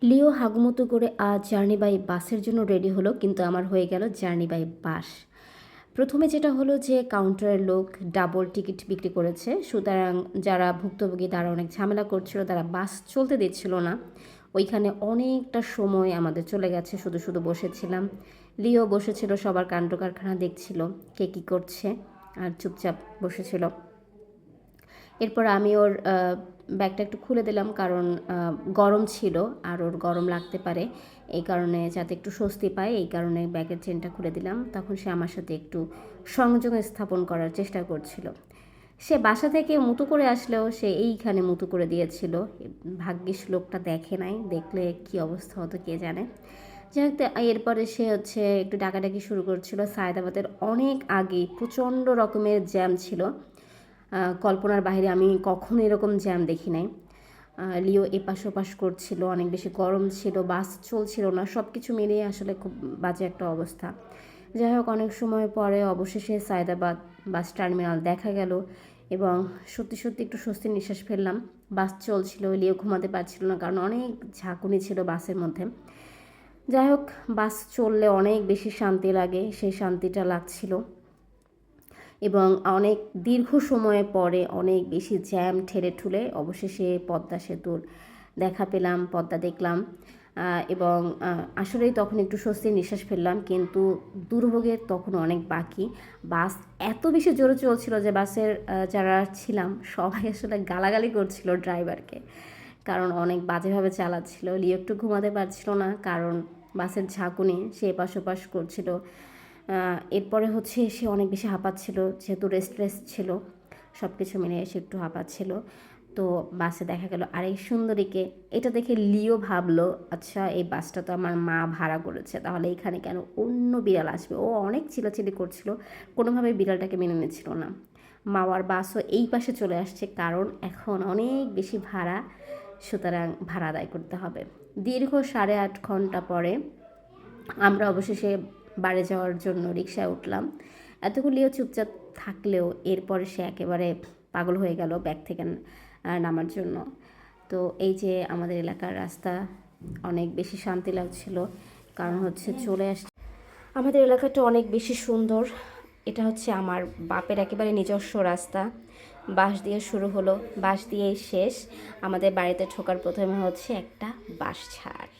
লিও হাগুমতো করে আজ journey by বাসের জন্য রেডি হলো, কিন্তু আমার হয়ে গেল জার্নি বাই বাস। প্রথমে যেটা হলো যে কাউন্টারের লোক ডাবল টিকিট বিক্রি করেছে, সুতরাং যারা ভুক্তভোগী তারা অনেক ঝামেলা করছিল, তারা বাস চলতে দিচ্ছিল না। ওইখানে অনেকটা সময় আমাদের চলে গেছে, শুধু শুধু বসেছিলাম। লিও বসেছিল, সবার কাণ্ড কারখানা দেখছিল কে কী করছে, আর চুপচাপ বসেছিল। এরপর আমি ওর ব্যাগটা একটু খুলে দিলাম, কারণ গরম ছিল আর ওর গরম লাগতে পারে, এই কারণে যাতে একটু স্বস্তি পায় এই কারণে ব্যাগের চেনটা খুলে দিলাম। তখন সে আমার সাথে একটু সংযোগ স্থাপন করার চেষ্টা করছিল। সে বাসা থেকে মুতু করে আসলেও সে এইখানে মুতু করে দিয়েছিল। ভাগ্যিস লোকটা দেখে নাই, দেখলে কি অবস্থা হতো কে জানে। যাই হোক, এরপরে সে হচ্ছে একটু ডাকাডাকি শুরু করছিল। সায়দাবাদের অনেক আগে প্রচণ্ড রকমের জ্যাম ছিল, কল্পনার বাইরে। আমি কখনো এরকম জ্যাম দেখি নাই। লিও এপাশ ওপাশ করছিল, অনেক বেশি গরম ছিল, বাস চলছিল না, সব কিছু মিলিয়ে আসলে খুব বাজে একটা অবস্থা। যাই হোক, অনেক সময় পরে অবশেষে সায়দাবাদ বাস টার্মিনাল দেখা গেল এবং সত্যি সত্যি একটু স্বস্তির নিঃশ্বাস ফেললাম। বাস চলছিল, লিও ঘুমাতে পারছিল না, কারণ অনেক ঝাঁকুনি ছিল বাসের মধ্যে। যাই হোক, বাস চললে অনেক বেশি শান্তি লাগে, সেই শান্তিটা লাগছিল। এবং অনেক দীর্ঘ সময় পরে অনেক বেশি জ্যাম ঠেলে ঠুলে অবশেষে পদ্মা সেতুর দেখা পেলাম, পদ্মা দেখলাম। এবং আসলেই তখন একটু স্বস্তির নিঃশ্বাস ফেললাম, কিন্তু দুর্ভোগের তখন অনেক বাকি। বাস এত বেশি জোরে চলছিল যে বাসের যারা ছিলাম সবাই আসলে গালাগালি করছিল ড্রাইভারকে, কারণ অনেক বাজেভাবে চালাচ্ছিল। লিও একটু ঘুমাতে পারছিল না, কারণ বাসের ঝাঁকুনি, সে এপাশ ওপাশ করছিল। এরপরে হচ্ছে সে অনেক বেশি হাঁপাচ্ছিল, যেহেতু রেস্টলেস ছিল, সব কিছু মিলে এসে একটু হাঁপাচ্ছিল। তো বাসে দেখা গেল আরেক সুন্দরীকে। এটা দেখে লিও ভাবলো, আচ্ছা এই বাসটা তো আমার মা ভাড়া করেছে, তাহলে এখানে কেন অন্য বিড়াল আসবে। ও অনেক চিলাচিলি করছিল, কোনোভাবে বিড়ালটাকে মেনে নিচ্ছিল না। মাওয়ার বাসও এই পাশে চলে আসছে, কারণ এখন অনেক বেশি ভাড়া, সুতরাং ভাড়া আদায় করতে হবে। দীর্ঘ 8.5 ঘন্টা পরে আমরা অবশেষে বাড়ি যাওয়ার জন্য রিকশায় উঠলাম। এতগুলিও চুপচাপ থাকলেও এরপরে সে একেবারে পাগল হয়ে গেল ব্যাগ থেকে নামার জন্য। তো এই যে আমাদের এলাকার রাস্তা, অনেক বেশি শান্তি লাগছিল, কারণ হচ্ছে চলে আসছে। আমাদের এলাকাটা অনেক বেশি সুন্দর। এটা হচ্ছে আমার বাপের একেবারে নিজস্ব রাস্তা। বাঁশ দিয়ে শুরু হলো, বাঁশ দিয়েই শেষ। আমাদের বাড়িতে ঢোকার প্রথমে হচ্ছে একটা বাঁশ ঝাড়।